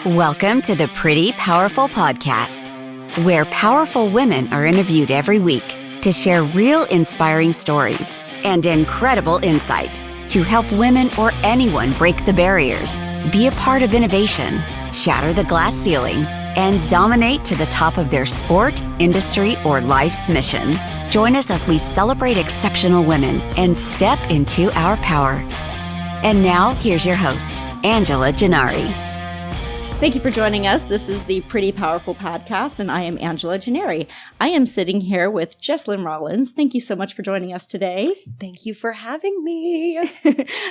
Welcome to the Pretty Powerful Podcast, where powerful women are interviewed every week to share real inspiring stories and incredible insight to help women or anyone break the barriers, be a part of innovation, shatter the glass ceiling, and dominate to the top of their sport, industry, or life's mission. Join us as we celebrate exceptional women and step into our power. And now, here's your host, Angela Gennari. Thank you for joining us. This is the Pretty Powerful Podcast, and I am Angela Gennari. I am sitting here with Jesslyn Rollins. Thank you so much for joining us today. Thank you for having me.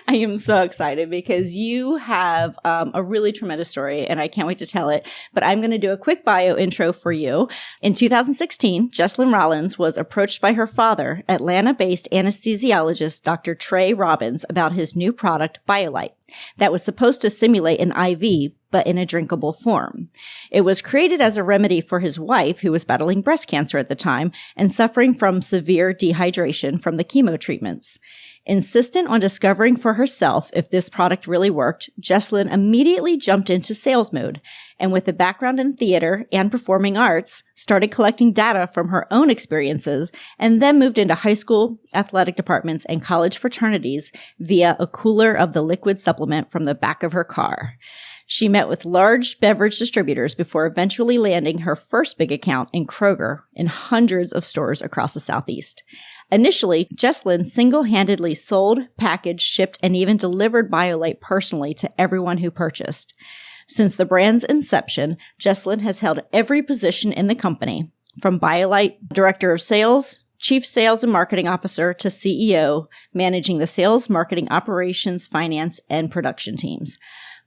I am so excited because you have a really tremendous story, and I can't wait to tell it. But I'm going to do a quick bio intro for you. In 2016, Jesslyn Rollins was approached by her father, Atlanta-based anesthesiologist Dr. Trey Robbins, about his new product, BIOLYTE, that was supposed to simulate an IV, but in a drinkable form. It was created as a remedy for his wife, who was battling breast cancer at the time and suffering from severe dehydration from the chemo treatments. Insistent on discovering for herself if this product really worked, Jesslyn immediately jumped into sales mode, and with a background in theater and performing arts, started collecting data from her own experiences, and then moved into high school, athletic departments, and college fraternities via a cooler of the liquid supplement from the back of her car. She met with large beverage distributors before eventually landing her first big account in Kroger in hundreds of stores across the Southeast. Initially, Jesslyn single-handedly sold, packaged, shipped, and even delivered BIOLYTE personally to everyone who purchased. Since the brand's inception, Jesslyn has held every position in the company, from BIOLYTE Director of Sales, Chief Sales and Marketing Officer to CEO, managing the sales, marketing, operations, finance, and production teams.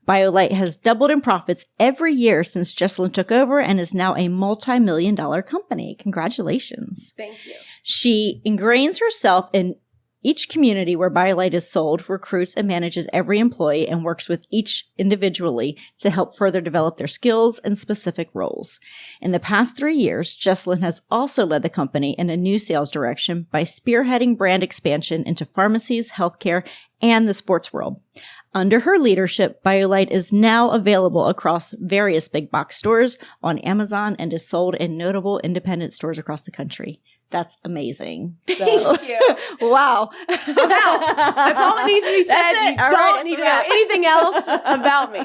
BIOLYTE has doubled in profits every year since Jesslyn took over and is now a multi-million-dollar company. Congratulations. Thank you. She ingrains herself in each community where BIOLYTE is sold, recruits and manages every employee, and works with each individually to help further develop their skills and specific roles. In the past 3 years, Jesslyn has also led the company in a new sales direction by spearheading brand expansion into pharmacies, healthcare, and the sports world. Under her leadership, BIOLYTE is now available across various big box stores on Amazon and is sold in notable independent stores across the country. That's amazing. So, Thank you. Wow. Wow. That's all that needs to be said. That's it. You All don't right, need to that's know anything else about me.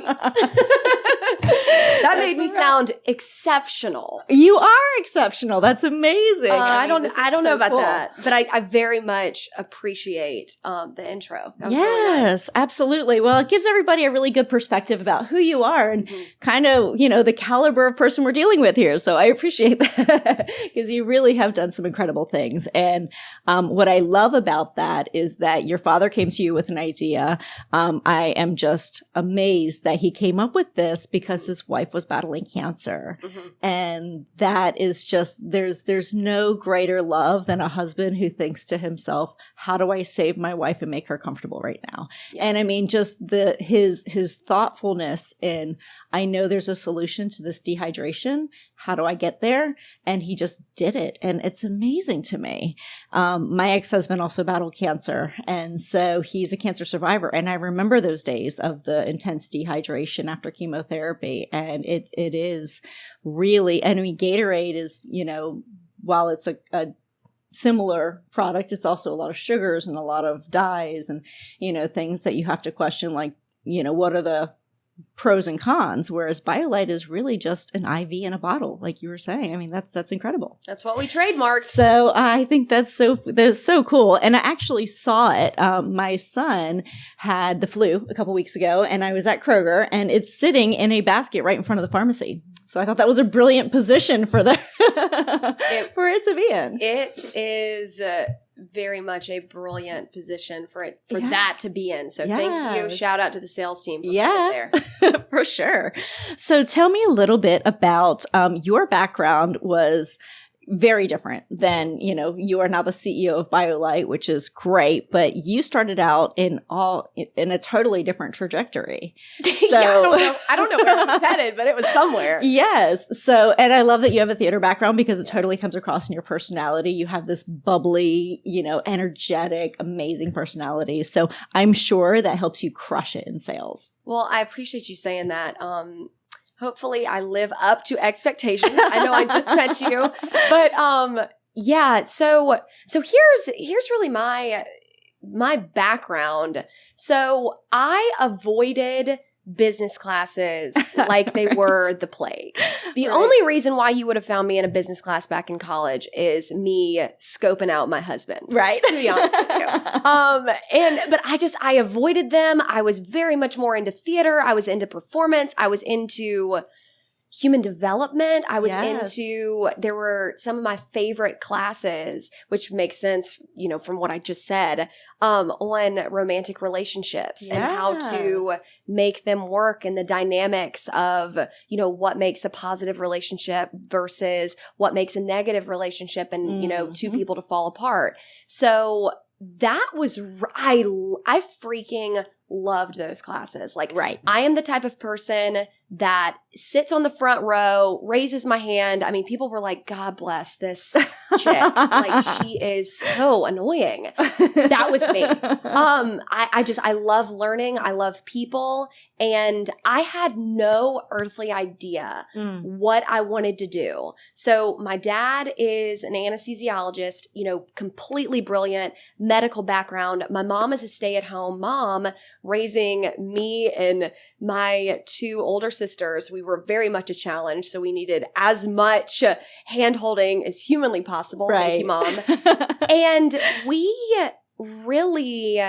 That made me sound exceptional. You are exceptional. That's amazing. I don't this is know so about cool. that, but I very much appreciate the intro. That was really Yes, nice. absolutely. Well, it gives everybody a really good perspective about who you are and kind of, the caliber of person we're dealing with here. So I appreciate that because you really have done some incredible things. And what I love about that is that your father came to you with an idea. I am just amazed that he came up with this because his wife was battling cancer. And that is just, there's no greater love than a husband who thinks to himself, how do I save my wife and make her comfortable right now? Yeah. And I mean, just his thoughtfulness in, I know there's a solution to this dehydration. How do I get there? And he just did it. And it's amazing to me. My ex-husband also battled cancer. And so he's a cancer survivor. And I remember those days of the intense dehydration after chemotherapy. And it is really, I mean, Gatorade is, while it's a similar product, it's also a lot of sugars and a lot of dyes and, things that you have to question, like, what are the pros and cons, whereas BIOLYTE is really just an IV in a bottle, like you were saying. I mean, that's incredible. That's what we trademarked. So I think that's so cool. And I actually saw it. My son had the flu a couple weeks ago, and I was at Kroger, and it's sitting in a basket right in front of the pharmacy. So I thought that was a brilliant position for for it to be in. It is very much a brilliant position for that to be in. So thank you. Shout out to the sales team. Yeah, for sure. So tell me a little bit about your background was very different than, you are now the CEO of BIOLYTE, which is great, but you started out in a totally different trajectory. So, I don't know where it was headed, but it was somewhere. Yes. So, and I love that you have a theater background because it totally comes across in your personality. You have this bubbly, energetic, amazing personality. So I'm sure that helps you crush it in sales. Well, I appreciate you saying that. hopefully I live up to expectations. I know I just met you, but yeah. So here's really my background. So I avoided business classes like they were the plague. The only reason why you would have found me in a business class back in college is me scoping out my husband. Right. To be honest with you. But I avoided them. I was very much more into theater. I was into performance. I was into human development. I was there were some of my favorite classes, which makes sense, from what I just said, on romantic relationships and how to make them work and the dynamics of, what makes a positive relationship versus what makes a negative relationship and, two people to fall apart. So that was, I freaking loved those classes. Like, I am the type of person that sits on the front row, raises my hand. I mean, people were like, God bless this chick. Like, she is so annoying. That was me. I love learning. I love people. And I had no earthly idea what I wanted to do. So my dad is an anesthesiologist, completely brilliant medical background. My mom is a stay-at-home mom, raising me and my two older sisters. We were very much a challenge, so we needed as much hand-holding as humanly possible. Thank you, Mom. And we really,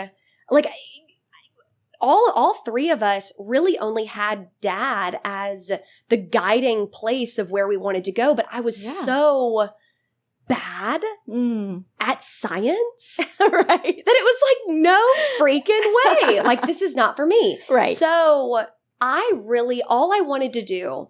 all three of us really only had Dad as the guiding place of where we wanted to go. But I was so bad at science, that it was like, no freaking way. Like, this is not for me. Right. So all I wanted to do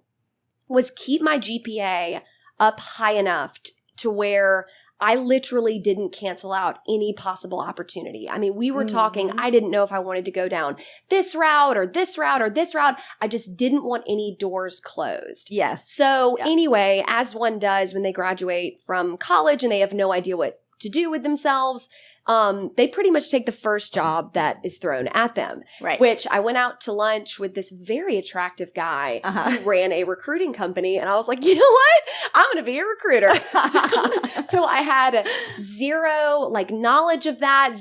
was keep my GPA up high enough to where I literally didn't cancel out any possible opportunity. I mean, we were talking, I didn't know if I wanted to go down this route or this route or this route. I just didn't want any doors closed. Yes. So anyway, as one does when they graduate from college and they have no idea what to do with themselves, they pretty much take the first job that is thrown at them. Right. Which I went out to lunch with this very attractive guy who ran a recruiting company. And I was like, you know what? I'm going to be a recruiter. So I had zero knowledge of that.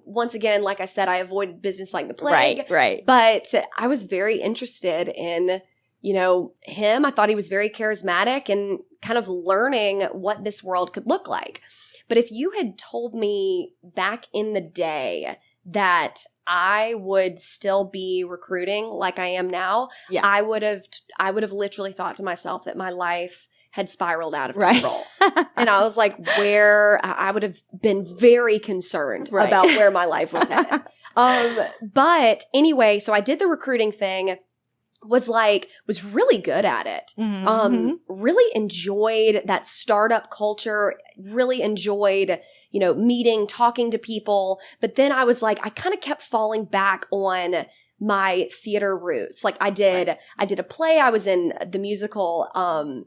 Once again, like I said, I avoided business like the plague. Right. But I was very interested in him. I thought he was very charismatic and kind of learning what this world could look like. But if you had told me back in the day that I would still be recruiting like I am now, I would have literally thought to myself that my life had spiraled out of control. And I was like, I would have been very concerned about where my life was headed. But anyway, so I did the recruiting thing. Was really good at it. Really enjoyed that startup culture, really enjoyed, meeting, talking to people. But then I was I kind of kept falling back on my theater roots. I did a play. I was in the musical,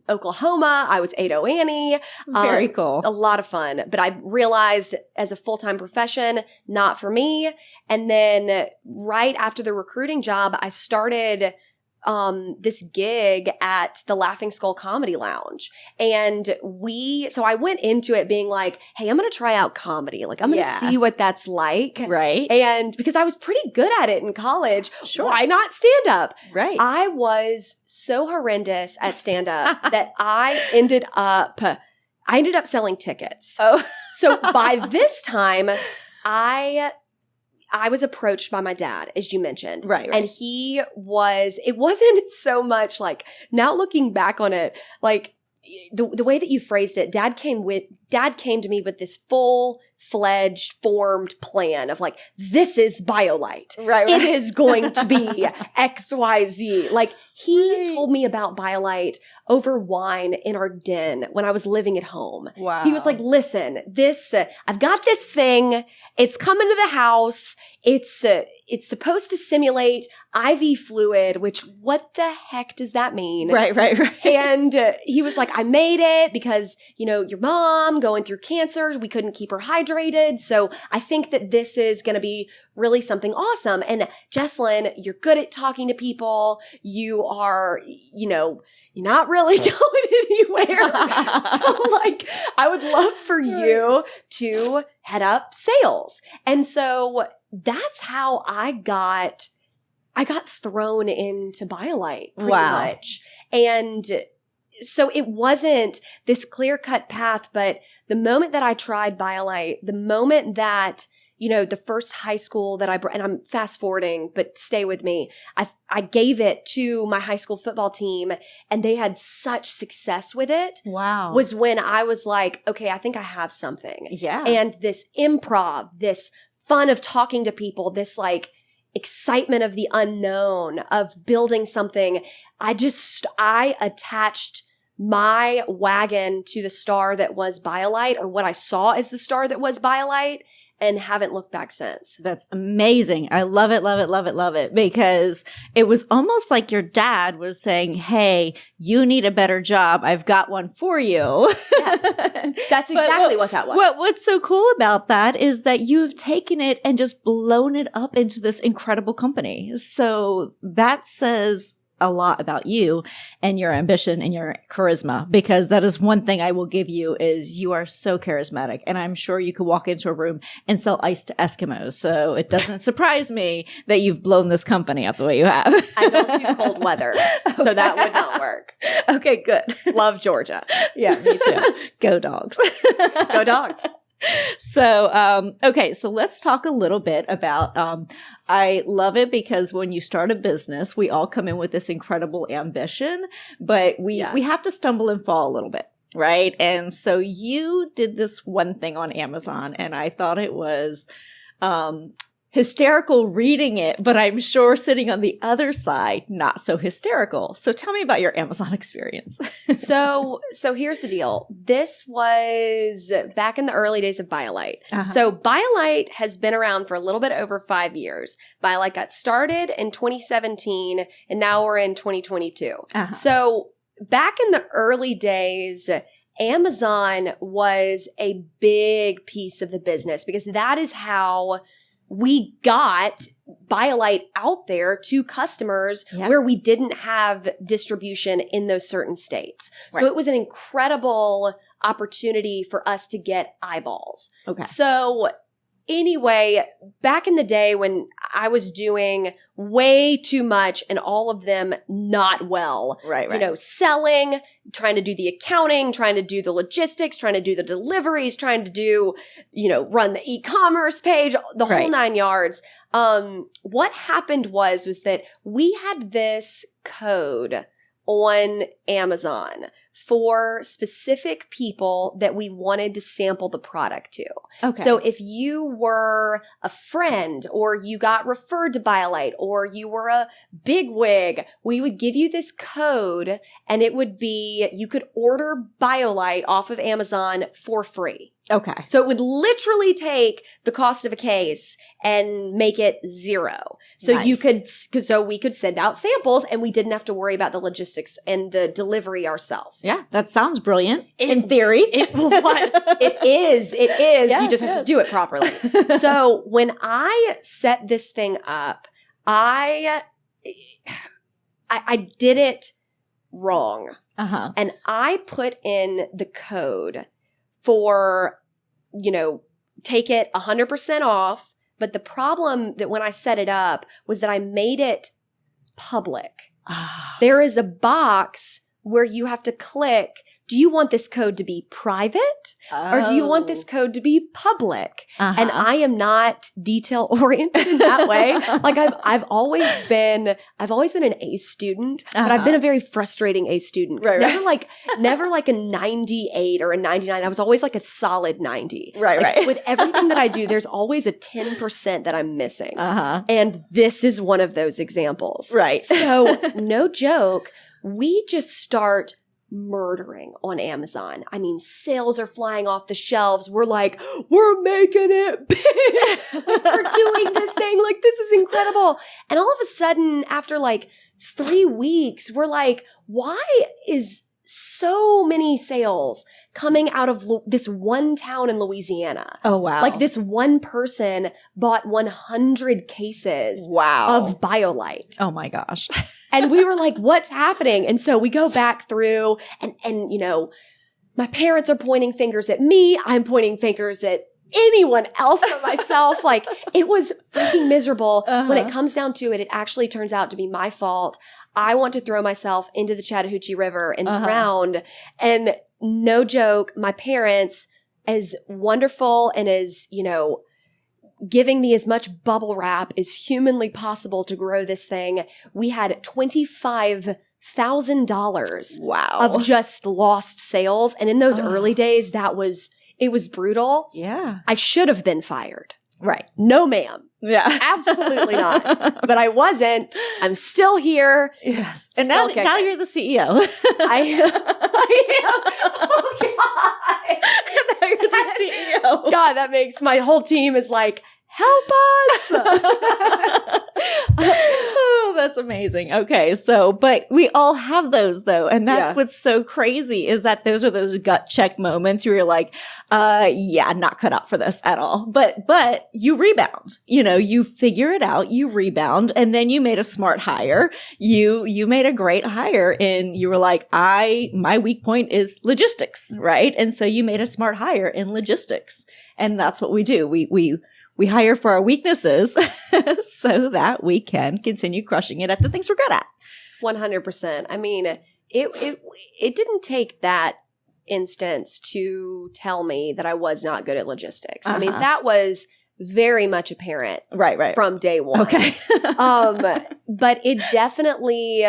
Oklahoma. I was Ado Annie. Very cool. A lot of fun. But I realized as a full-time profession, not for me. And then right after the recruiting job, I started this gig at the Laughing Skull Comedy Lounge. And so I went into it being like, hey, I'm going to try out comedy. I'm going to see what that's like. Right. And because I was pretty good at it in college, why not stand up? Right. I was so horrendous at stand up that I ended up selling tickets. Oh. So by this time, I was approached by my dad, as you mentioned. Right. And it wasn't so much now looking back on it, the way that you phrased it, Dad came to me with this full-fledged formed plan of this is BIOLYTE. Right. It is going to be XYZ. He told me about BIOLYTE over wine in our den when I was living at home. Wow. He was like, listen, I've got this thing. It's coming to the house. It's supposed to simulate IV fluid, which what the heck does that mean? Right. And he was like, I made it because, your mom going through cancer, we couldn't keep her hydrated. hydrated. So I think that this is going to be really something awesome. And Jesslyn, you're good at talking to people. You are, you're not really going anywhere. So like, I would love for you to head up sales. And so that's how I got thrown into BIOLYTE pretty much. And so it wasn't this clear-cut path, but the moment that I tried BIOLYTE, the moment that, the first high school that and I'm fast forwarding, but stay with me. I gave it to my high school football team and they had such success with it. Wow. Was when I was like, okay, I think I have something. Yeah. And this improv, this fun of talking to people, this like excitement of the unknown, of building something. I attached my wagon to the star that was BIOLYTE, or what I saw as the star that was BIOLYTE, and haven't looked back since. That's amazing. I love it, love it, love it, love it. Because it was almost like your dad was saying, hey, you need a better job. I've got one for you. Yes. That's exactly what that was. What's so cool about that is that you have taken it and just blown it up into this incredible company. So that says a lot about you and your ambition and your charisma, because that is one thing I will give you is you are so charismatic, and I'm sure you could walk into a room and sell ice to Eskimos. So it doesn't surprise me that you've blown this company up the way you have. I don't do cold weather, so that would not work. Okay, good. Love Georgia. Yeah, me too. Go Dogs. Go Dogs. So, okay. So let's talk a little bit about, I love it because when you start a business, we all come in with this incredible ambition, but we have to stumble and fall a little bit. Right. And so you did this one thing on Amazon, and I thought it was, hysterical reading it, but I'm sure sitting on the other side, not so hysterical. So tell me about your Amazon experience. So here's the deal. This was back in the early days of BIOLYTE. Uh-huh. So BIOLYTE has been around for a little bit over 5 years. BIOLYTE got started in 2017, and now we're in 2022. Uh-huh. So back in the early days, Amazon was a big piece of the business because that is how we got BIOLYTE out there to customers where we didn't have distribution in those certain states. Right. So it was an incredible opportunity for us to get eyeballs. Okay. So anyway, back in the day when I was doing way too much and all of them not well, Right. Selling, trying to do the accounting, trying to do the logistics, trying to do the deliveries, trying to do, run the e-commerce page, the whole 9 yards. What happened was that we had this code on Amazon for specific people that we wanted to sample the product to. Okay. So if you were a friend or you got referred to BIOLYTE or you were a bigwig, we would give you this code and it would be, you could order BIOLYTE off of Amazon for free. Okay. So it would literally take the cost of a case and make it zero. So we could send out samples and we didn't have to worry about the logistics and the delivery ourselves. Yeah, that sounds brilliant in theory. It was. It is. Yeah, you just have to do it properly. So when I set this thing up, I did it wrong. Uh-huh. And I put in the code for, take it 100% off. But the problem that when I set it up was that I made it public. There is a box where you have to click, do you want this code to be private or do you want this code to be public? Uh-huh. And I am not detail oriented in that way. Like I've always been an A student, but I've been a very frustrating A student. Right, Never like a 98 or a 99. I was always like a solid 90. Right. With everything that I do, there's always a 10% that I'm missing. Uh-huh. And this is one of those examples. Right. So no joke, we just start murdering on Amazon. I mean, sales are flying off the shelves. We're like, we're making it big. We're doing this thing. Like, this is incredible. And all of a sudden, after like 3 weeks, we're like, why is so many sales coming out of this one town in Louisiana. Oh, wow. Like this one person bought 100 cases of BIOLYTE. Oh my gosh. And we were like, what's happening? And so we go back through and you know, my parents are pointing fingers at me. I'm pointing fingers at anyone else but myself. Like it was freaking miserable. When it comes down to it, it actually turns out to be my fault. I want to throw myself into the Chattahoochee River and drown. And no joke, my parents, as wonderful and as, you know, giving me as much bubble wrap as humanly possible to grow this thing, we had $25,000 of just lost sales. And in those early days, it was brutal. Yeah. I should have been fired. Right. No, ma'am. Yeah. Absolutely not. But I wasn't. I'm still here. Yes. And now you're the CEO. I am. Oh, God. Now you're the CEO. God, that makes my whole team is like, help us. Oh, that's amazing. Okay. So, but we all have those though. And that's what's so crazy is that those are those gut check moments where you're like, yeah, not cut out for this at all. But you rebound, you know, you figure it out, you rebound, and then you made a smart hire. You made a great hire and you were like, my weak point is logistics, right? And so you made a smart hire in logistics. And that's what we do. We hire for our weaknesses so that we can continue crushing it at the things we're good at. 100%. I mean, it didn't take that instance to tell me that I was not good at logistics. I mean, that was very much apparent from day one. Okay. But it definitely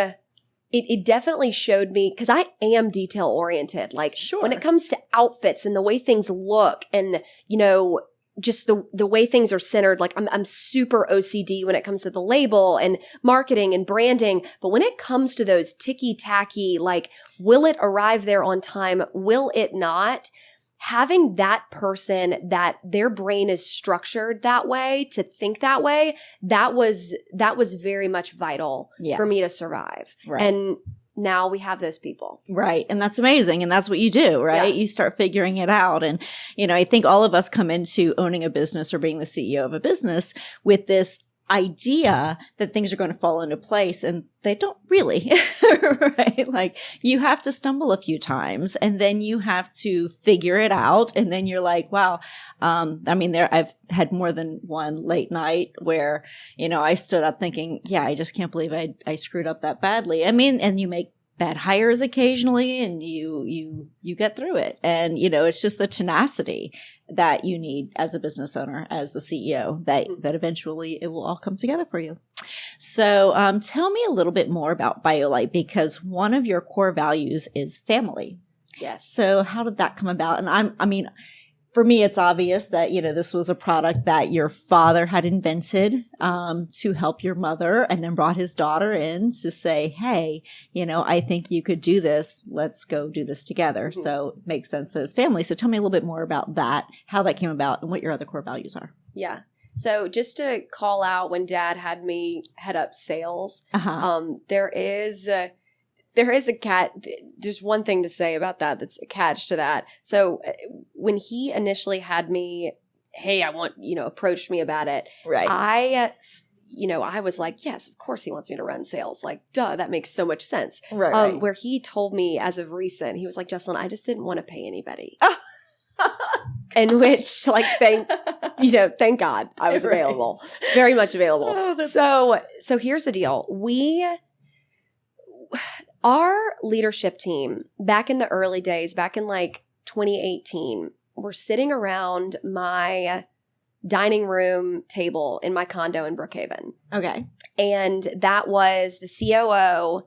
showed me, because I am detail oriented. Like when it comes to outfits and the way things look and, you know, just the way things are centered, like I'm super OCD when it comes to the label and marketing and branding. But when it comes to those ticky-tacky, like, will it arrive there on time? Will it not? Having that person that their brain is structured that way, to think that way, that was very much vital for me to survive. Right. And now we have those people. Right. And that's amazing. And that's what you do, right? Yeah. You start figuring it out. And, you know, I think all of us come into owning a business or being the CEO of a business with this idea that things are going to fall into place, and they don't really, right? Like you have to stumble a few times and then you have to figure it out. And then you're like, wow. I mean, I've had more than one late night where, you know, I stood up thinking, yeah, I just can't believe I screwed up that badly. I mean, and you make bad hires occasionally and you get through it. And, you know, it's just the tenacity that you need as a business owner, as the CEO, that eventually it will all come together for you. So tell me a little bit more about BIOLYTE, because one of your core values is family. Yes. So how did that come about? And I mean, for me, it's obvious that, you know, this was a product that your father had invented to help your mother, and then brought his daughter in to say, hey, you know, I think you could do this. Let's go do this together. Mm-hmm. So it makes sense that it's family. So tell me a little bit more about that, how that came about, and what your other core values are. Yeah. So just to call out, when Dad had me head up sales, there is a cat. Just one thing to say about that that's a catch to that. So when he initially had me, hey, I want, you know, approached me about it. Right. I was like, yes, of course he wants me to run sales. Like, duh, that makes so much sense. Right. Where he told me as of recent, he was like, Jesslyn, I just didn't want to pay anybody. In which, like, thank God I was available. Very much available. So here's the deal. Our leadership team, back in the early days, back in like 2018, were sitting around my dining room table in my condo in Brookhaven. Okay. And that was the COO,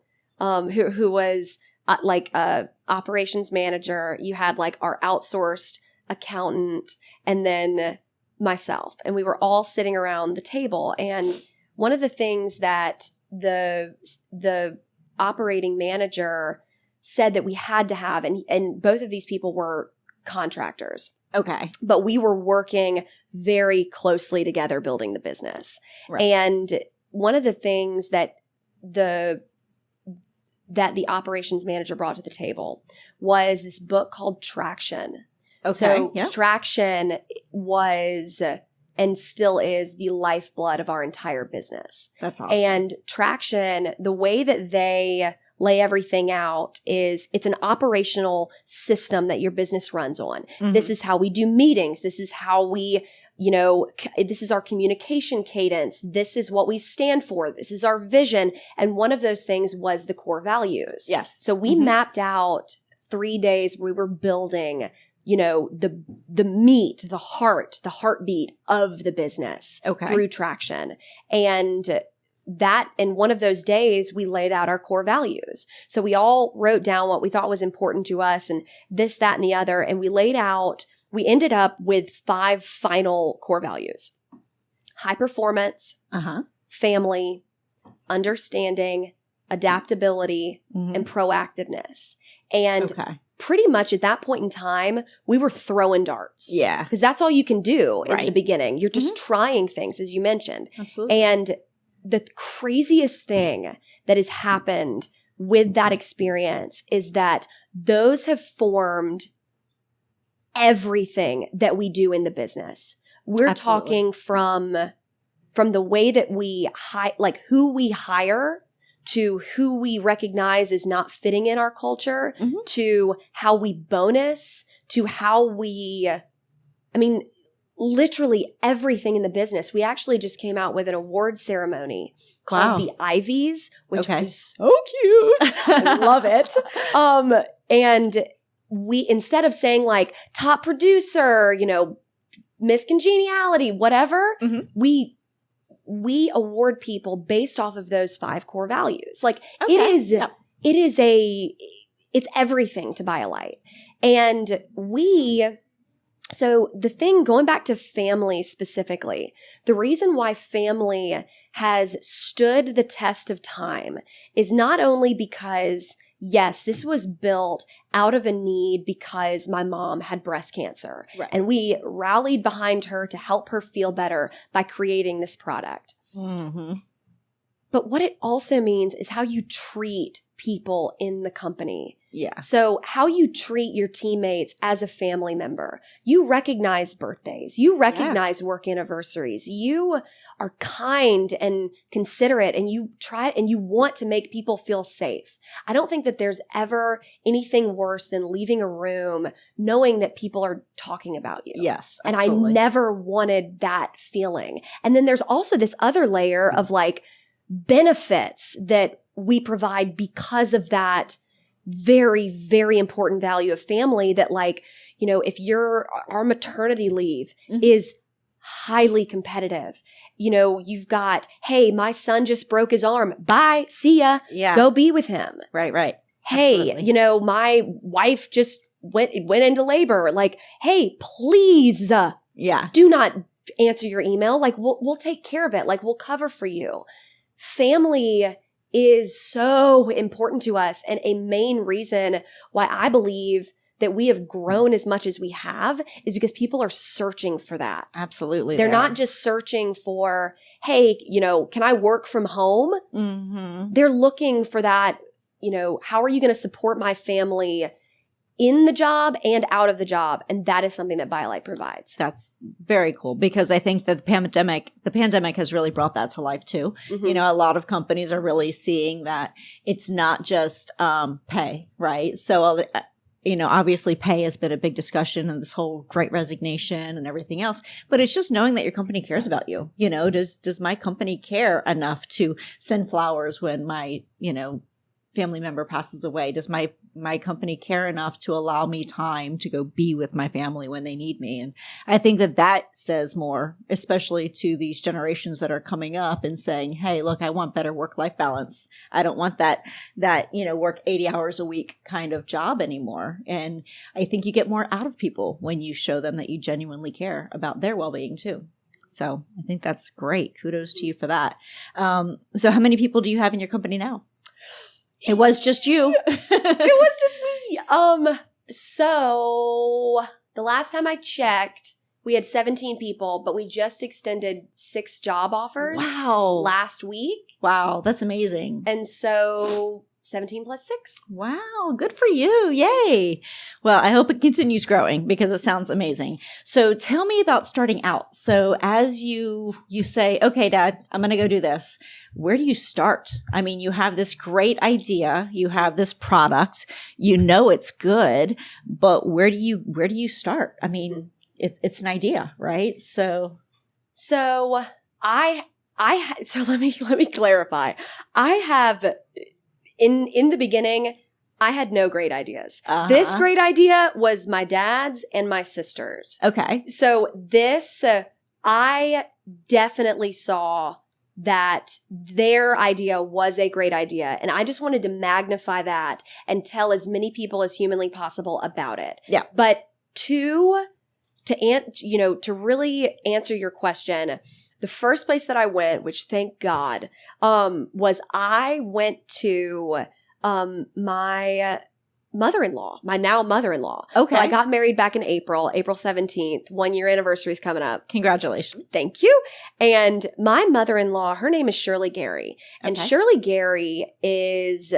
who was like a operations manager. You had like our outsourced accountant, and then myself. And we were all sitting around the table. And one of the things that the operating manager said that we had to have, and both of these people were contractors. Okay. But we were working very closely together building the business. Right. And one of the things that the that the operations manager brought to the table was this book called Traction. Okay. So yeah. Traction was and still is the lifeblood of our entire business. That's awesome. And Traction, the way that they lay everything out is it's an operational system that your business runs on. Mhm. This is how we do meetings. This is how we, this is our communication cadence. This is what we stand for. This is our vision. And one of those things was the core values. Yes. So we mapped out 3 days where we were building the meat, the heart, the heartbeat of the business through Traction. And that in one of those days, we laid out our core values. So we all wrote down what we thought was important to us and this, that, and the other. And we ended up with 5 final core values: high performance, family, understanding, adaptability, and proactiveness. And pretty much at that point in time, we were throwing darts. Yeah. Because that's all you can do in the beginning. You're just trying things, as you mentioned. Absolutely. And the craziest thing that has happened with that experience is that those have formed everything that we do in the business. We're talking from the way that we who we hire to who we recognize as not fitting in our culture, to how we bonus, to how literally everything in the business. We actually just came out with an award ceremony called the Ivies, which is so cute. I love it. And we, instead of saying like top producer, Miss Congeniality, whatever, we award people based off of those 5 core values. Like it's everything to BIOLYTE. And so the thing, going back to family specifically, the reason why family has stood the test of time is not only because, yes, this was built out of a need because my mom had breast cancer. Right. And we rallied behind her to help her feel better by creating this product. But what it also means is how you treat people in the company. Yeah. So how you treat your teammates as a family member. You recognize birthdays. You recognize work anniversaries. You are kind and considerate, and you try and you want to make people feel safe. I don't think that there's ever anything worse than leaving a room knowing that people are talking about you. Yes. And absolutely. I never wanted that feeling. And then there's also this other layer of like benefits that we provide because of that very, very important value of family that if our maternity leave is highly competitive. You've got, hey, my son just broke his arm. Bye. See ya. Yeah. Go be with him. Right. Hey, absolutely. My wife just went into labor. Like, hey, please. Do not answer your email. Like, we'll take care of it. Like, we'll cover for you. Family is so important to us, and a main reason why I believe that we have grown as much as we have is because people are searching for that. Absolutely. They're not just searching for, hey, can I work from home? Mm-hmm. They're looking for that, how are you going to support my family in the job and out of the job? And that is something that BIOLYTE provides. That's very cool, because I think that the pandemic has really brought that to life too. Mm-hmm. A lot of companies are really seeing that it's not just pay, right? So obviously pay has been a big discussion in this whole Great Resignation and everything else, but it's just knowing that your company cares about you. Does my company care enough to send flowers when my, family member passes away? Does my company care enough to allow me time to go be with my family when they need me? And I think that says more, especially to these generations that are coming up and saying, hey, look, I want better work-life balance. I don't want that work 80 hours a week kind of job anymore. And I think you get more out of people when you show them that you genuinely care about their well-being too. So I think that's great. Kudos to you for that. So how many people do you have in your company now? It was just you. It was just me. So the last time I checked, we had 17 people, but we just extended 6 job offers. Wow. Last week. Wow. That's amazing. And so 17 plus 6. Wow, good for you. Yay. Well, I hope it continues growing because it sounds amazing. So tell me about starting out. So as you say, okay, Dad, I'm going to go do this. Where do you start? I mean, you have this great idea. You have this product. You know it's good, but where do you start? I mean, it's an idea, right? So let me clarify. I have in the beginning, I had no great ideas. Uh-huh. This great idea was my dad's and my sister's. Okay. So this, I definitely saw that their idea was a great idea. And I just wanted to magnify that and tell as many people as humanly possible about it. Yeah. But to really answer your question, the first place that I went, which thank God, was I went to my mother-in-law, my now mother-in-law. Okay. So I got married back in April 17th. 1 year anniversary is coming up. Congratulations. Thank you. And my mother-in-law, her name is Shirley Gary. And Okay. Shirley Gary is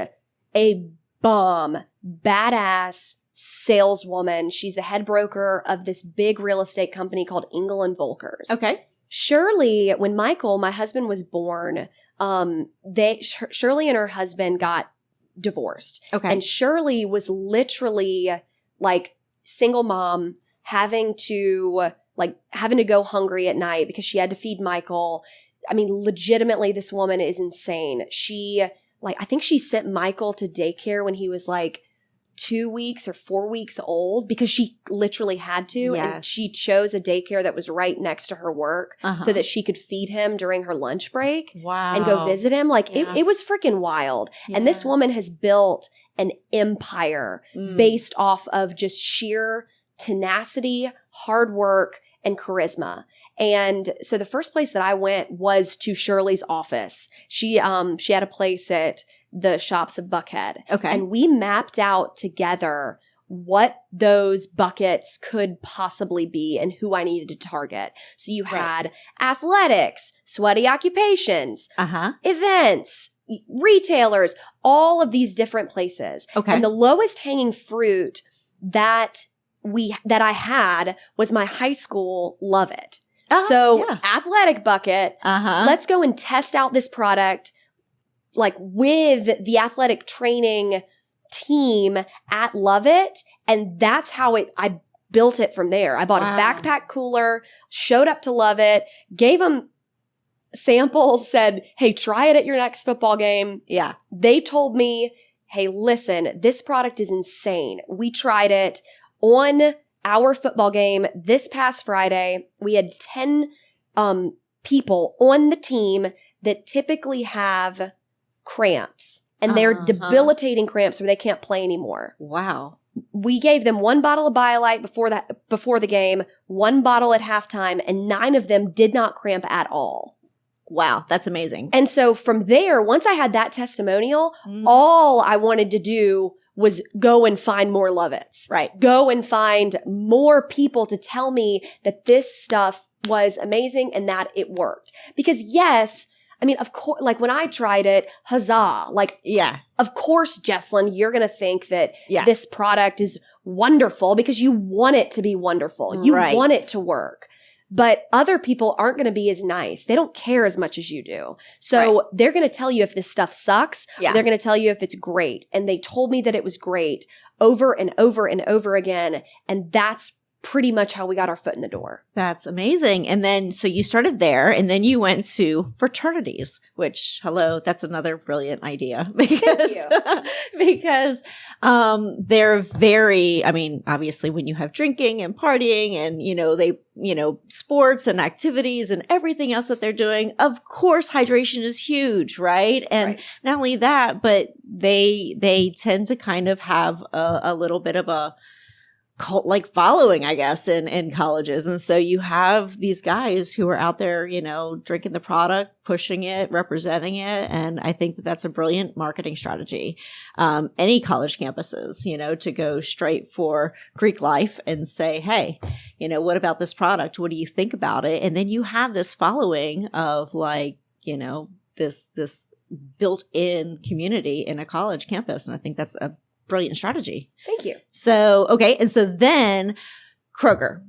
a bomb, badass saleswoman. She's the head broker of this big real estate company called Engel and Volkers. Okay. Shirley, when Michael, my husband, was born, Shirley and her husband got divorced. Okay. And Shirley was literally like single mom, having to go hungry at night because she had to feed Michael. I mean, legitimately, this woman is insane. I think she sent Michael to daycare when he was like 2 weeks or 4 weeks old because she literally had to. Yes. And she chose a daycare that was right next to her work so that she could feed him during her lunch break. Wow. And go visit him. Yeah. It was freaking wild. Yeah. And this woman has built an empire based off of just sheer tenacity, hard work, and charisma. And so the first place that I went was to Shirley's office. She had a place at the Shops of Buckhead. Okay. And we mapped out together what those buckets could possibly be and who I needed to target. So you had athletics, sweaty occupations, events, retailers, all of these different places. Okay. And the lowest hanging fruit that I had was my high school Love It. Athletic bucket, let's go and test out this product like with the athletic training team at Love It. And that's how I built it from there. I bought a backpack cooler, showed up to Love It, gave them samples, said, hey, try it at your next football game. Yeah. They told me, hey, listen, this product is insane. We tried it on our football game this past Friday. We had 10 people on the team that typically have cramps, and they're debilitating cramps where they can't play anymore. Wow. We gave them 1 bottle of BIOLYTE before the game, 1 bottle at halftime, and 9 of them did not cramp at all. Wow, that's amazing. And so from there, once I had that testimonial, all I wanted to do was go and find more Love It's. Right. Go and find more people to tell me that this stuff was amazing and that it worked. Because yes, I mean, of course, like when I tried it, huzzah. Like, yeah, of course, Jesslyn, you're going to think that this product is wonderful because you want it to be wonderful. You want it to work. But other people aren't going to be as nice. They don't care as much as you do. So they're going to tell you if this stuff sucks. Yeah. They're going to tell you if it's great. And they told me that it was great over and over and over again. And that's pretty much how we got our foot in the door. That's amazing. And then, so you started there and then you went to fraternities, which, that's another brilliant idea because they're very, I mean, obviously when you have drinking and partying and, sports and activities and everything else that they're doing, of course, hydration is huge, right? And not only that, but they tend to kind of have a little bit of a cult like following, I guess, in colleges. And so you have these guys who are out there, drinking the product, pushing it, representing it. And I think that that's a brilliant marketing strategy. Any college campuses, to go straight for Greek life and say, hey, what about this product? What do you think about it? And then you have this following of this built-in community in a college campus. And I think that's a brilliant strategy. Thank you. So, okay. And so then Kroger.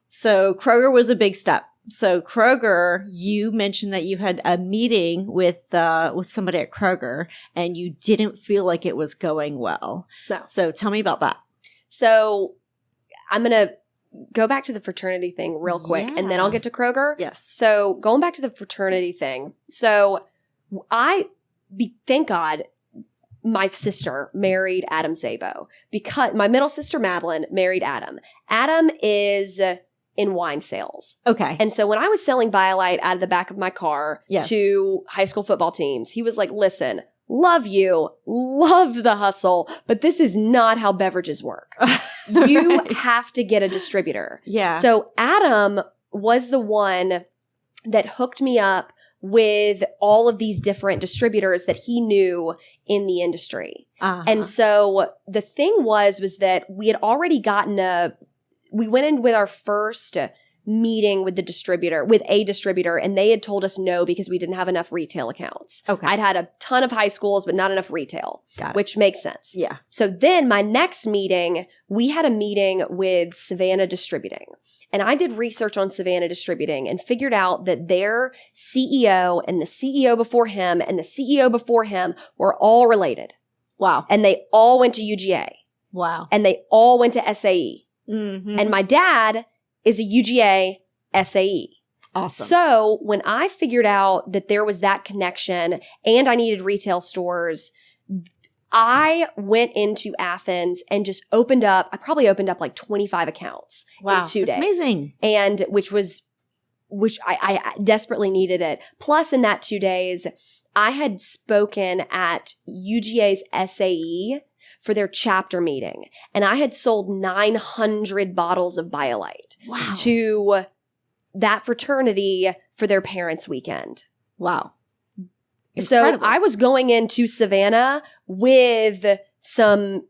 So Kroger was a big step. So Kroger, you mentioned that you had a meeting with somebody at Kroger and you didn't feel like it was going well. No. So tell me about that. So I'm going to go back to the fraternity thing real quick and then I'll get to Kroger. Yes. So going back to the fraternity thing. So thank God, my sister married Adam Szabo because my middle sister, Madeline, married Adam. Adam is in wine sales. Okay. And so when I was selling BIOLYTE out of the back of my car to high school football teams, he was like, listen, love you, love the hustle, but this is not how beverages work. You have to get a distributor. Yeah. So Adam was the one that hooked me up with all of these different distributors that he knew in the industry. And so the thing was that we had already we went in with our first meeting with a distributor, and they had told us no because we didn't have enough retail accounts. Okay. I'd had a ton of high schools, but not enough retail, which makes sense. Yeah. So then my next meeting, we had a meeting with Savannah Distributing. And I did research on Savannah Distributing and figured out that their CEO and the CEO before him and the CEO before him were all related. Wow. And they all went to UGA. Wow. And they all went to SAE. Mm-hmm. And my dad is a UGA SAE. Awesome. So when I figured out that there was that connection and I needed retail stores, I went into Athens and just I probably opened up like 25 accounts in 2 days. That's amazing. And which I desperately needed it. Plus in that 2 days, I had spoken at UGA's SAE for their chapter meeting. And I had sold 900 bottles of BIOLYTE to that fraternity for their parents' weekend. Wow. Incredible. So I was going into Savannah with some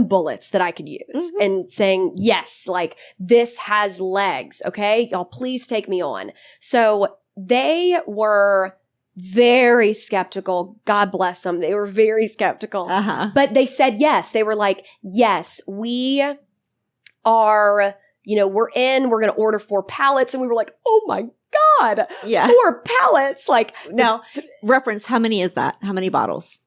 bullets that I could use and saying, yes, like this has legs. Okay. Y'all please take me on. So they were very skeptical. God bless them. They were very skeptical. But they said yes. They were like, yes, we are, we're going to order 4 pallets. And we were like, oh my God. Yeah. 4 pallets. Like now, reference, how many is that? How many bottles?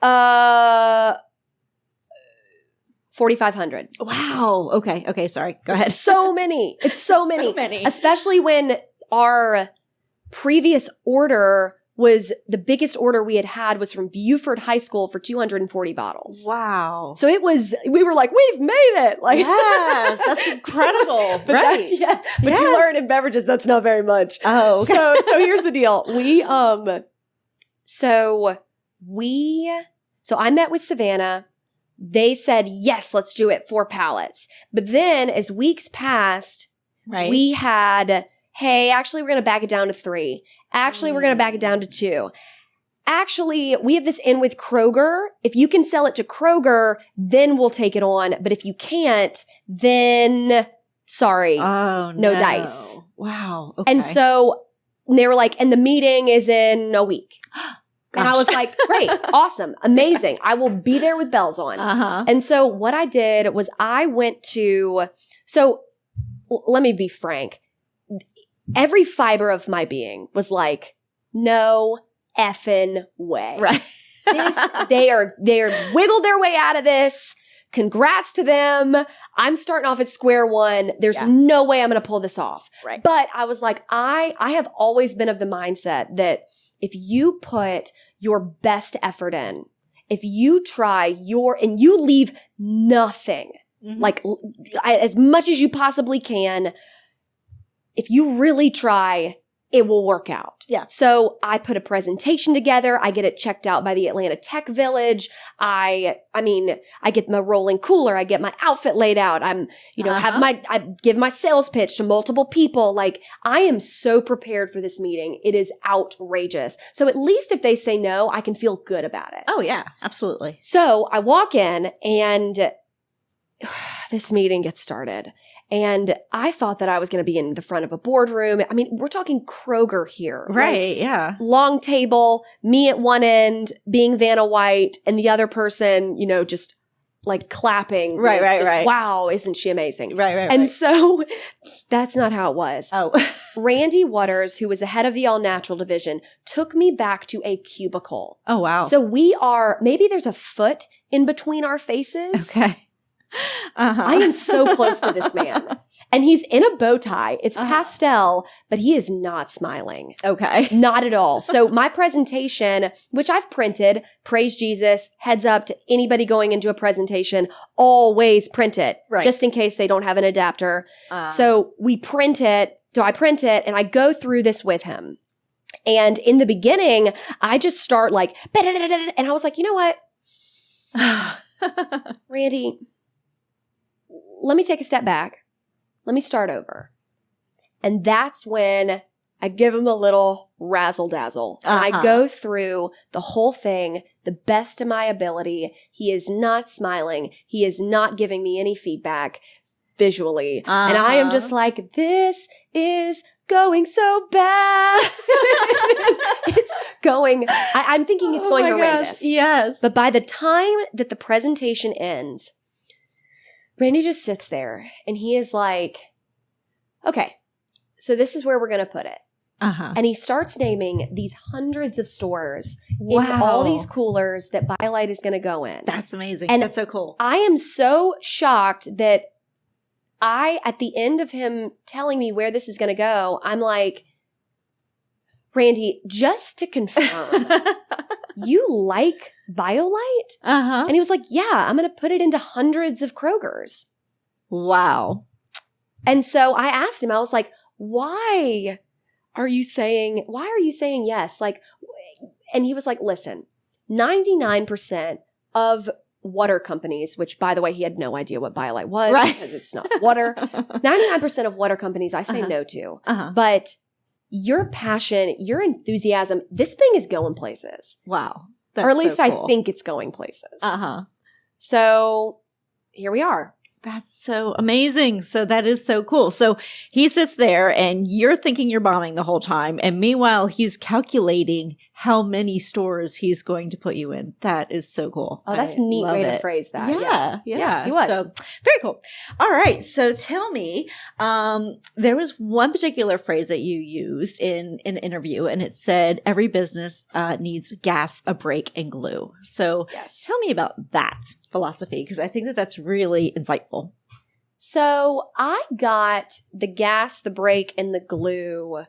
4,500. Wow. Okay. Sorry. Go ahead. So many. It's so many. So many. Especially when our previous order was the biggest order we had was from Buford High School for 240 bottles. Wow. So we were like, we've made it. Like, yes, that's incredible. Right. But you learn in beverages, that's not very much. Oh, okay. So here's the deal. So I met with Savannah. They said, yes, let's do it, 4 pallets. But then as weeks passed, we had, hey, actually, we're going to back it down to 3. Actually, we're going to back it down to 2. Actually, we have this in with Kroger. If you can sell it to Kroger, then we'll take it on. But if you can't, then sorry, no dice. Wow. Okay. And so they were like, and the meeting is in a week. And I was like, great, awesome, amazing. I will be there with bells on. And so what I did was let me be frank. Every fiber of my being was like, no effing way. Right. They are wiggled their way out of this. Congrats to them. I'm starting off at square one. There's no way I'm going to pull this off. Right. But I was like, I have always been of the mindset that if you put your best effort in, if you try and you leave nothing, like as much as you possibly can, if you really try, it will work out. Yeah. So I put a presentation together. I get it checked out by the Atlanta Tech Village. I get my rolling cooler. I get my outfit laid out. I give my sales pitch to multiple people. Like, I am so prepared for this meeting. It is outrageous. So at least if they say no, I can feel good about it. Oh yeah, absolutely. So I walk in and this meeting gets started. And I thought that I was going to be in the front of a boardroom. I mean, we're talking Kroger here. Right. Like, yeah. long table, me at one end being Vanna White and the other person, just like clapping. Right. Wow, isn't she amazing? Right. And so that's not how it was. Oh. Randy Waters, who was the head of the All Natural division, took me back to a cubicle. Oh, wow. So maybe there's a foot in between our faces. Okay. I am so close to this man. And he's in a bow tie. It's pastel, but he is not smiling. Okay. Not at all. So my presentation, which I've printed, praise Jesus, heads up to anybody going into a presentation, always print it, just in case they don't have an adapter. So I print it, and I go through this with him. And in the beginning, I just start like, and I was like, you know what? Randy, let me take a step back. Let me start over. And that's when I give him a little razzle dazzle. And I go through the whole thing, the best of my ability. He is not smiling. He is not giving me any feedback visually. And I am just like, this is going so bad. It's going, I'm thinking it's going horrendous. Gosh, yes. But by the time that the presentation ends, Randy just sits there and he is like, okay, so this is where we're going to put it. And he starts naming these hundreds of stores in all these coolers that BIOLYTE is going to go in. That's amazing. And that's so cool. I am so shocked that at the end of him telling me where this is going to go, I'm like, Randy, just to confirm, you like BIOLYTE? And he was like, yeah, I'm going to put it into hundreds of Krogers. Wow. And so I asked him, I was like, why are you saying yes? Like, and he was like, listen, 99% of water companies, which by the way, he had no idea what BIOLYTE was because it's not water. 99% of water companies I say no to, but your passion, your enthusiasm, this thing is going places. Wow. Or at least so cool. I think it's going places. So here we are. That's so amazing. So that is so cool. So he sits there and you're thinking you're bombing the whole time. And meanwhile, he's calculating how many stores he's going to put you in. That is so cool. Oh, that's a neat way to phrase that. Yeah. He was. So very cool. All right. So tell me, there was one particular phrase that you used in an interview and it said, every business needs gas, a brake, and glue. So tell me about that philosophy, because I think that that's really insightful. So I got the gas, the brake, and the glue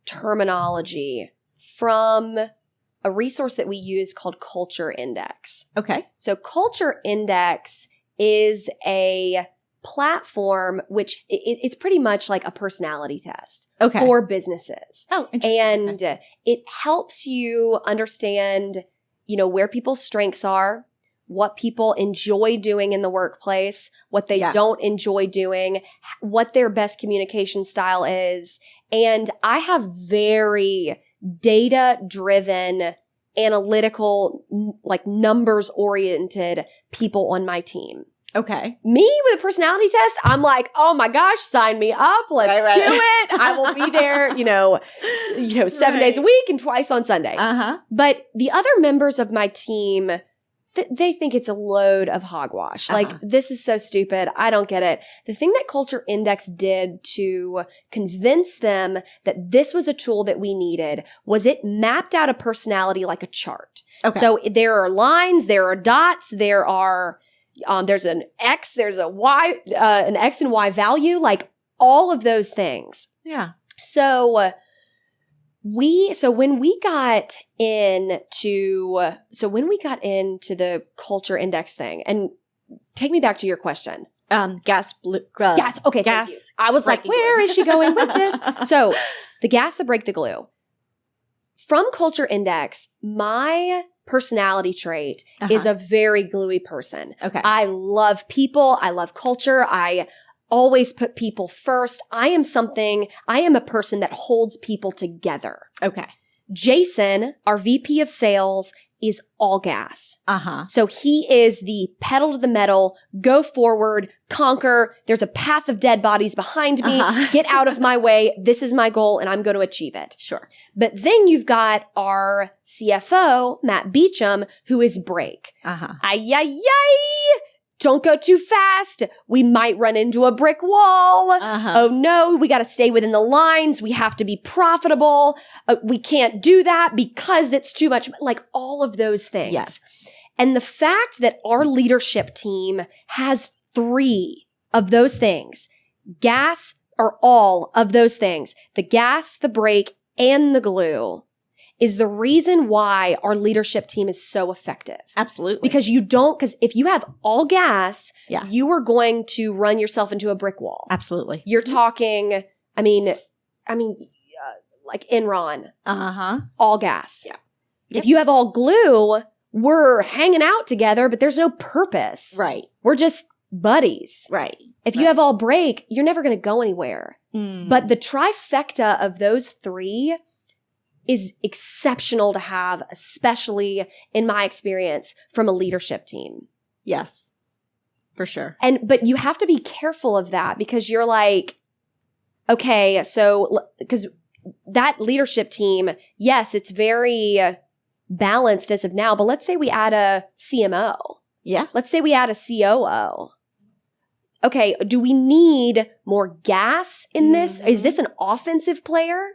terminology from a resource that we use called Culture Index. Okay. So Culture Index is a platform which it's pretty much like a personality test for businesses. Oh, interesting. And it helps you understand, where people's strengths are, what people enjoy doing in the workplace, what they don't enjoy doing, what their best communication style is. And I have very data-driven, analytical, like numbers-oriented people on my team. Okay. Me with a personality test, I'm like, oh my gosh, sign me up. Let's do it. I will be there, 7 days a week and twice on Sunday. But the other members of my team, they think it's a load of hogwash. Like, this is so stupid. I don't get it. The thing that Culture Index did to convince them that this was a tool that we needed was it mapped out a personality like a chart. Okay. So there are lines, there are dots, there's an X, there's a Y, an X and Y value, like all of those things. Yeah. So when we got into the Culture Index thing, and take me back to your question. Gas. Okay. Gas. I was like, where is she going with this? So the gas, the brake, the glue. From Culture Index, my personality trait is a very gluey person. Okay. I love people. I love culture. I always put people first. I am a person that holds people together. Okay. Jason, our VP of sales, is all gas. Uh-huh. So he is the pedal to the metal, go forward, conquer. There's a path of dead bodies behind me. Get out of my way. This is my goal and I'm going to achieve it. Sure. But then you've got our CFO, Matt Beecham, who is break. Ay. Don't go too fast. We might run into a brick wall. Oh no, we got to stay within the lines. We have to be profitable. We can't do that because it's too much. Like all of those things. Yes. And the fact that our leadership team has 3 of those things, gas or all of those things, the gas, the brake, and the glue, is the reason why our leadership team is so effective. Absolutely. Because if you have all gas, you are going to run yourself into a brick wall. Absolutely. You're talking, like Enron. All gas. Yeah. If you have all glue, we're hanging out together, but there's no purpose. Right. We're just buddies. Right. If you have all brake, you're never going to go anywhere. But the trifecta of those 3 is exceptional to have, especially in my experience from a leadership team. Yes, for sure. But you have to be careful of that because you're like, okay, so because that leadership team, yes, it's very balanced as of now, but let's say we add a CMO. Yeah. Let's say we add a COO. Okay, do we need more gas in this? Is this an offensive player?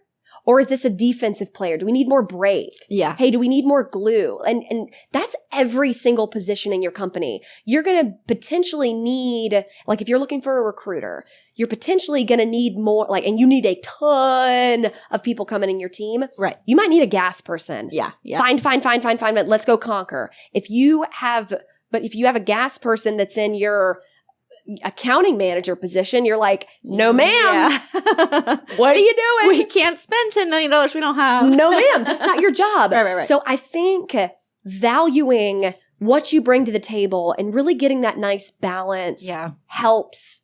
Or is this a defensive player? Do we need more brake? Yeah. Hey, do we need more glue? And that's every single position in your company. You're going to potentially need, like if you're looking for a recruiter, you're potentially going to need more, and you need a ton of people coming in your team. Right. You might need a gas person. Yeah. Fine. But let's go conquer. If you have a gas person that's in your accounting manager position, you're like, no ma'am. Yeah. What are you doing? We can't spend $10 million we don't have. No ma'am. That's not your job. Right. So I think valuing what you bring to the table and really getting that nice balance helps.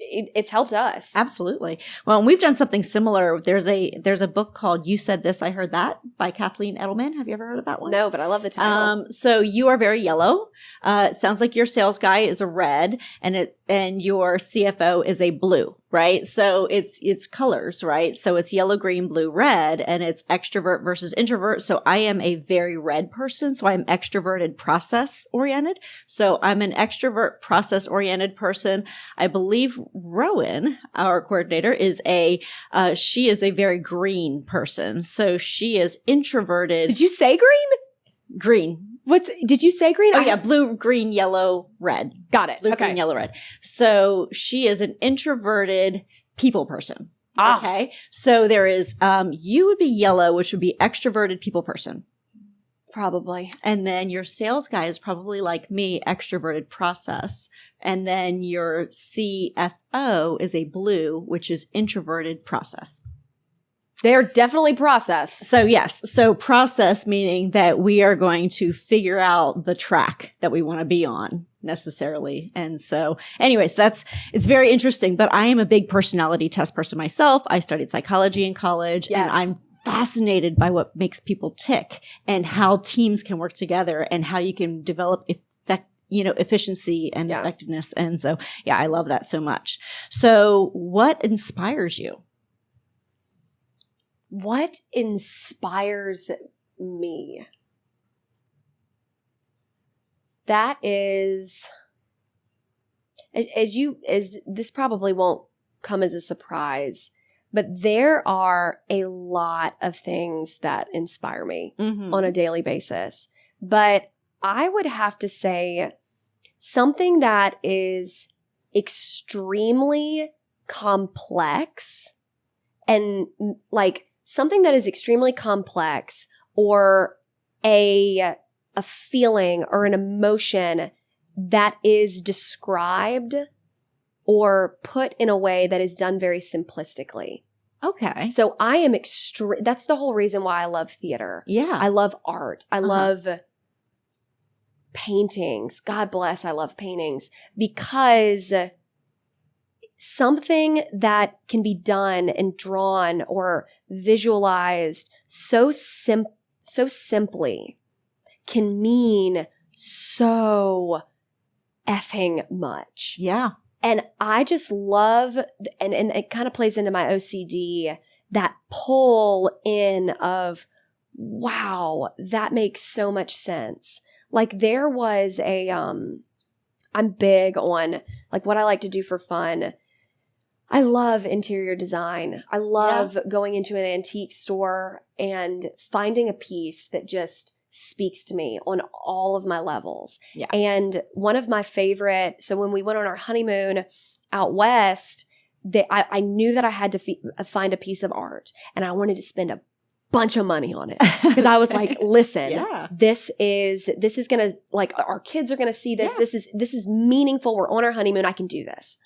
It's helped us. Absolutely. Well, and we've done something similar. There's a book called You Said This, I Heard That by Kathleen Edelman. Have you ever heard of that one? No, but I love the title. So you are very yellow. It sounds like your sales guy is a red and your CFO is a blue, right? So it's colors, right? So it's yellow, green, blue, red, and it's extrovert versus introvert. So I am a very red person. So I'm extroverted, process oriented. So I'm an extrovert, process oriented person. I believe Rowan, our coordinator, she is a very green person. So she is introverted. Did you say green? Green. Did you say green? Oh yeah, blue, green, yellow, red. Got it. Blue, okay. green, yellow, red. So she is an introverted people person. Okay. So there is, you would be yellow, which would be extroverted people person. Probably. And then your sales guy is probably like me, extroverted process. And then your CFO is a blue, which is introverted process. They're definitely process. So yes. So process meaning that we are going to figure out the track that we want to be on necessarily. And so anyways, it's very interesting, but I am a big personality test person myself. I studied psychology in college and I'm fascinated by what makes people tick and how teams can work together and how you can develop efficiency and effectiveness. And so, I love that so much. So what inspires you? What inspires me? That is, as this probably won't come as a surprise, but there are a lot of things that inspire me on a daily basis. But I would have to say something that is extremely complex and something that is extremely complex or a feeling or an emotion that is described or put in a way that is done very simplistically. Okay. So I am that's the whole reason why I love theater. Yeah. I love art. I love paintings. God bless, I love paintings because something that can be done and drawn or visualized so simply can mean so effing much. Yeah. And I just love, and it kind of plays into my OCD, that pull in of, wow, that makes so much sense. Like there was I'm big on like what I like to do for fun. I love interior design. I love going into an antique store and finding a piece that just speaks to me on all of my levels. Yeah. And one of my favorite, so when we went on our honeymoon out west, I knew that I had to find a piece of art, and I wanted to spend a bunch of money on it because I was like, listen, this is going to, like, our kids are going to see this. Yeah. This is meaningful. We're on our honeymoon. I can do this.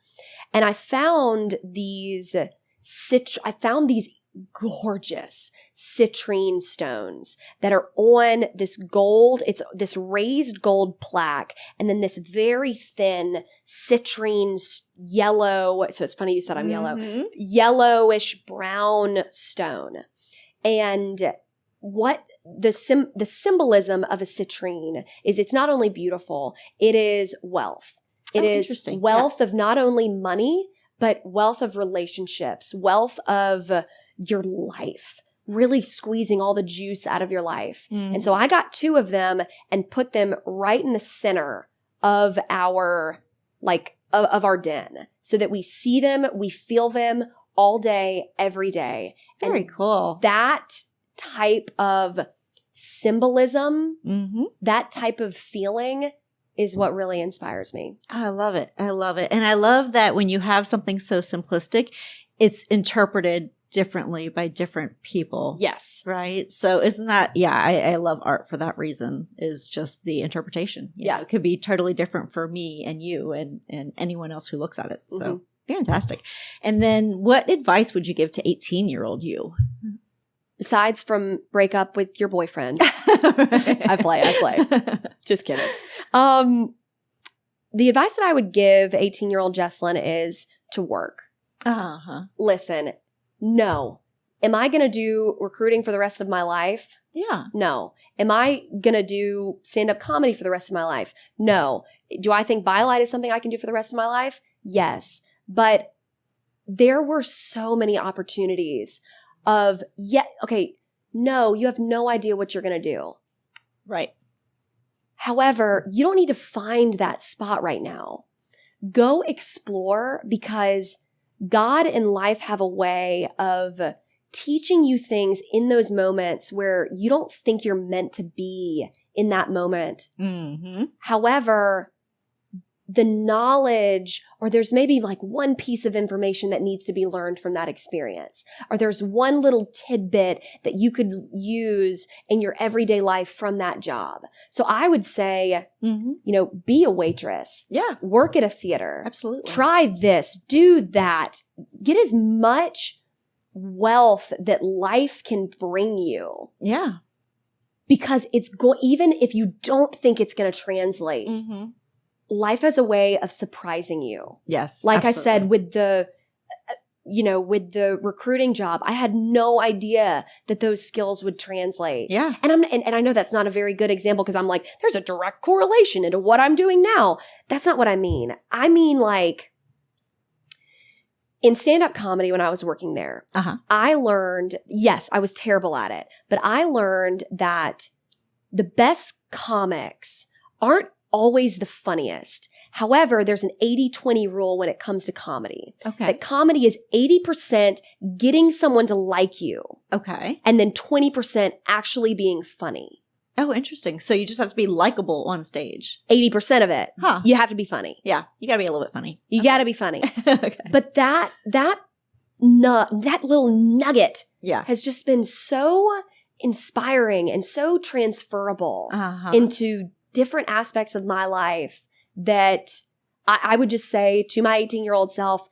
And I found these gorgeous citrine stones that are on this gold. It's this raised gold plaque, and then this very thin citrine yellow. So it's funny you said I'm yellow, yellowish brown stone. And what the symbolism of a citrine is, it's not only beautiful, it is wealth. It is wealth of not only money, but wealth of relationships, wealth of your life, really squeezing all the juice out of your life. And so I got 2 of them and put them right in the center of our, of our den, so that we see them, we feel them all day, every day. Very cool. That type of symbolism, that type of feeling is what really inspires me. I love it. I love it. And I love that when you have something so simplistic, it's interpreted differently by different people. Yes. Right? So isn't that, I love art for that reason, is just the interpretation. You know, it could be totally different for me and you and anyone else who looks at it. So fantastic. And then what advice would you give to 18-year-old you? Besides from break up with your boyfriend. I play. Just kidding. The advice that I would give 18-year-old Jesslyn is to work. Listen, no. Am I going to do recruiting for the rest of my life? Yeah. No. Am I going to do stand-up comedy for the rest of my life? No. Do I think BIOLYTE is something I can do for the rest of my life? Yes. But there were so many opportunities of, no, you have no idea what you're going to do. Right. However, you don't need to find that spot right now. Go explore, because God and life have a way of teaching you things in those moments where you don't think you're meant to be in that moment. However, the knowledge, or there's maybe like one piece of information that needs to be learned from that experience, or there's one little tidbit that you could use in your everyday life from that job. So I would say, be a waitress. Yeah. Work at a theater. Absolutely. Try this, do that. Get as much wealth that life can bring you. Yeah. Because even if you don't think it's going to translate, life has a way of surprising you. Yes. Like absolutely. I said, with the recruiting job, I had no idea that those skills would translate. Yeah. And I know that's not a very good example, because I'm like, there's a direct correlation into what I'm doing now. That's not what I mean. I mean, like, in stand-up comedy, when I was working there, I learned, yes, I was terrible at it, but I learned that the best comics aren't always the funniest. However, there's an 80-20 rule when it comes to comedy. Okay. That comedy is 80% getting someone to like you. Okay. And then 20% actually being funny. Oh, interesting. So you just have to be likable on stage. 80% of it. You have to be funny. Yeah. You gotta be a little bit funny. You gotta be funny. Okay. But that little nugget has just been so inspiring and so transferable into different aspects of my life, that I would just say to my 18-year-old self,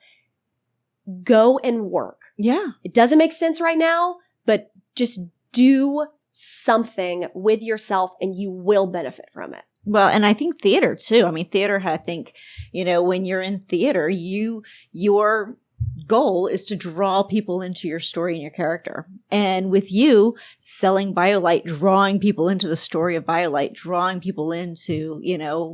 go and work. Yeah. It doesn't make sense right now, but just do something with yourself and you will benefit from it. Well, and I think theater too. I mean, theater, I think, when you're in theater, you're goal is to draw people into your story and your character. And with you selling BIOLYTE, drawing people into the story of BIOLYTE, drawing people into,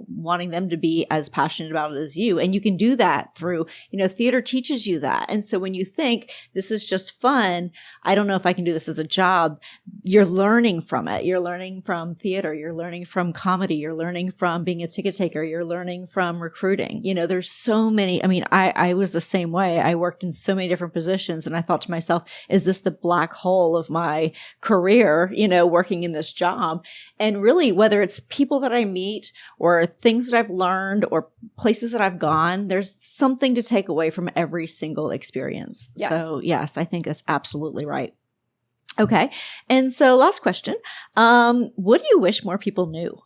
wanting them to be as passionate about it as you. And you can do that through, theater teaches you that. And so when you think this is just fun, I don't know if I can do this as a job, you're learning from it. You're learning from theater. You're learning from comedy. You're learning from being a ticket taker. You're learning from recruiting. There's so many. I was the same way. I worked in so many different positions, and I thought to myself, is this the black hole of my career, working in this job? And really, whether it's people that I meet or things that I've learned or places that I've gone, there's something to take away from every single experience. Yes. So yes, I think that's absolutely right. Okay. And so last question, what do you wish more people knew?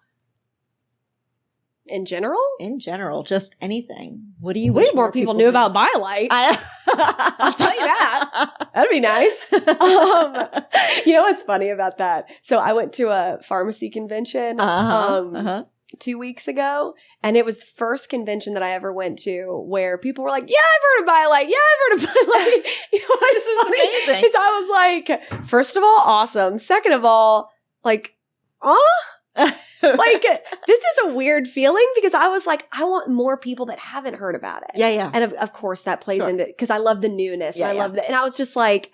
In general? In general, just anything. What do you wish wish more people knew about BIOLYTE? I'll tell you that. That'd be nice. You know what's funny about that? So I went to a pharmacy convention 2 weeks ago, and it was the first convention that I ever went to where people were like, yeah, I've heard of BIOLYTE. Yeah, I've heard of BIOLYTE. What's funny amazing. is I was like, first of all, awesome. Second of all, like, like, this is a weird feeling because I was like, I want more people that haven't heard about it. Yeah, yeah. And of course that plays into, because I love the newness. Yeah, and I love that. And I was just like,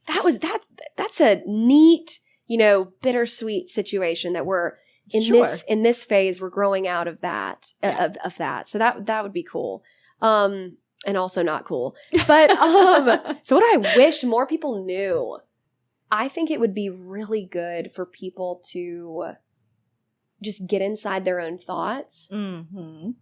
that's a neat, bittersweet situation that we're in this phase, we're growing out of that, of that. So that would be cool. And also not cool. But, so what I wish more people knew, I think it would be really good for people to just get inside their own thoughts and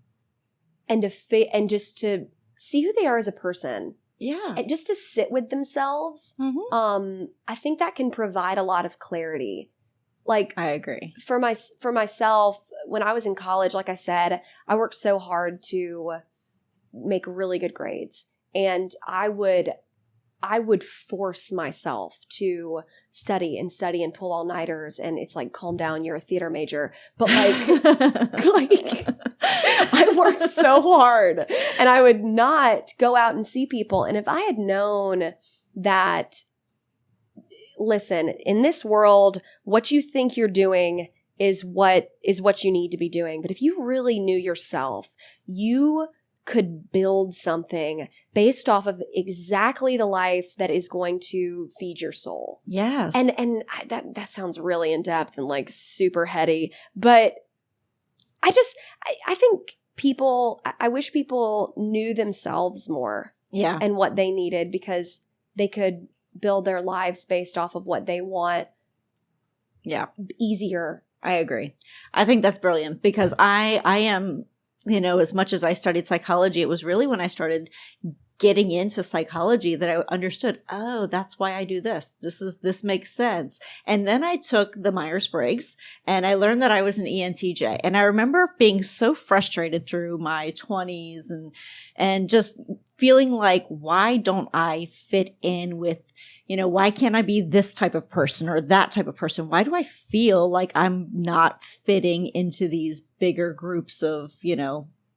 just to see who they are as a person. Yeah. And just to sit with themselves. Mm-hmm. I think that can provide a lot of clarity. Like, I agree. For myself, when I was in college, like I said, I worked so hard to make really good grades. And I would force myself to study and pull all-nighters. And it's like, calm down, you're a theater major. But like I worked so hard, and I would not go out and see people. And if I had known that, listen, in this world, what you think you're doing is what you need to be doing. But if you really knew yourself, you could build something based off of exactly the life that is going to feed your soul. Yes. And that sounds really in depth and like super heady, but I think I wish people knew themselves more. Yeah. And what they needed, because they could build their lives based off of what they want. Yeah. Easier. I agree. I think that's brilliant, because I am, as much as I studied psychology, it was really when I started getting into psychology that I understood, oh, that's why I do this. This makes sense. And then I took the Myers-Briggs, and I learned that I was an ENTJ. And I remember being so frustrated through my 20s and just feeling like, why don't I fit in with, why can't I be this type of person or that type of person? Why do I feel like I'm not fitting into these bigger groups of,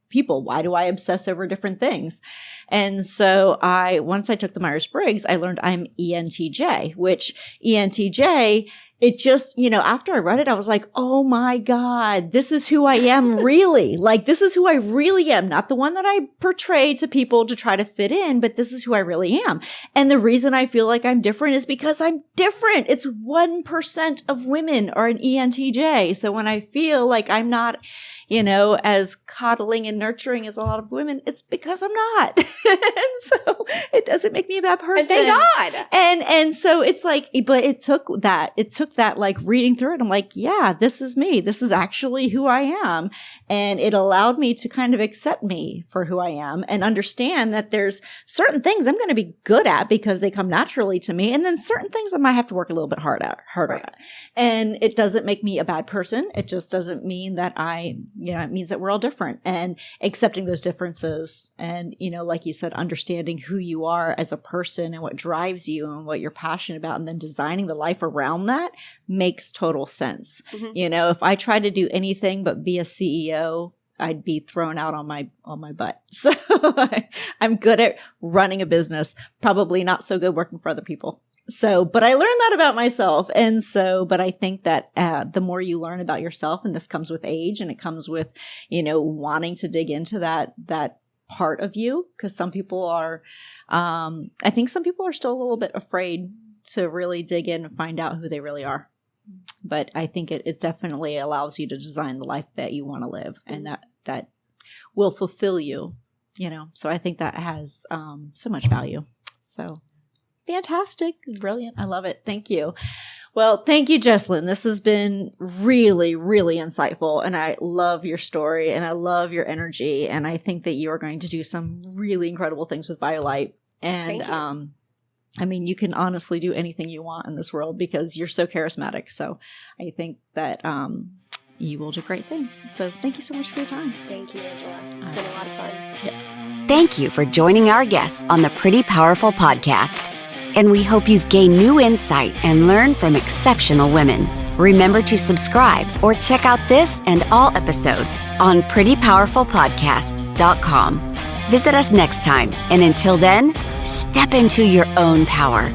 people? Why do I obsess over different things? And so once I took the Myers-Briggs, I learned I'm ENTJ, which ENTJ, it just, after I read it, I was like, oh my God, this is who I am really. Like, this is who I really am. Not the one that I portray to people to try to fit in, but this is who I really am. And the reason I feel like I'm different is because I'm different. It's 1% of women are an ENTJ. So when I feel like I'm not, as coddling and nurturing as a lot of women, it's because I'm not. And so it doesn't make me a bad person. And thank God. And so it's like, but it took that like reading through it. I'm like, yeah, this is me. This is actually who I am. And it allowed me to kind of accept me for who I am and understand that there's certain things I'm going to be good at because they come naturally to me. And then certain things I might have to work a little bit harder right. at. And it doesn't make me a bad person. It just doesn't mean that it means that we're all different, and accepting those differences. And, like you said, understanding who you are as a person and what drives you and what you're passionate about, and then designing the life around that makes total sense. Mm-hmm. If I try to do anything but be a CEO I'd be thrown out on my butt. So I'm good at running a business, probably not so good working for other people. So, but I learned that about myself. And so, but I think that the more you learn about yourself, and this comes with age, and it comes with, wanting to dig into that part of you, because some people are, I think some people are still a little bit afraid to really dig in and find out who they really are. But I think it definitely allows you to design the life that you want to live, and that will fulfill you, So I think that has so much value. So fantastic. Brilliant. I love it. Thank you. Well, thank you, Jesslyn. This has been really, really insightful, and I love your story, and I love your energy, and I think that you are going to do some really incredible things with BIOLYTE. And you can honestly do anything you want in this world because you're so charismatic. So I think that you will do great things. So thank you so much for your time. Thank you, Angela. It's been a lot of fun. Yeah. Thank you for joining our guests on the Pretty Powerful podcast. And we hope you've gained new insight and learned from exceptional women. Remember to subscribe or check out this and all episodes on prettypowerfulpodcast.com. Visit us next time. And until then, step into your own power.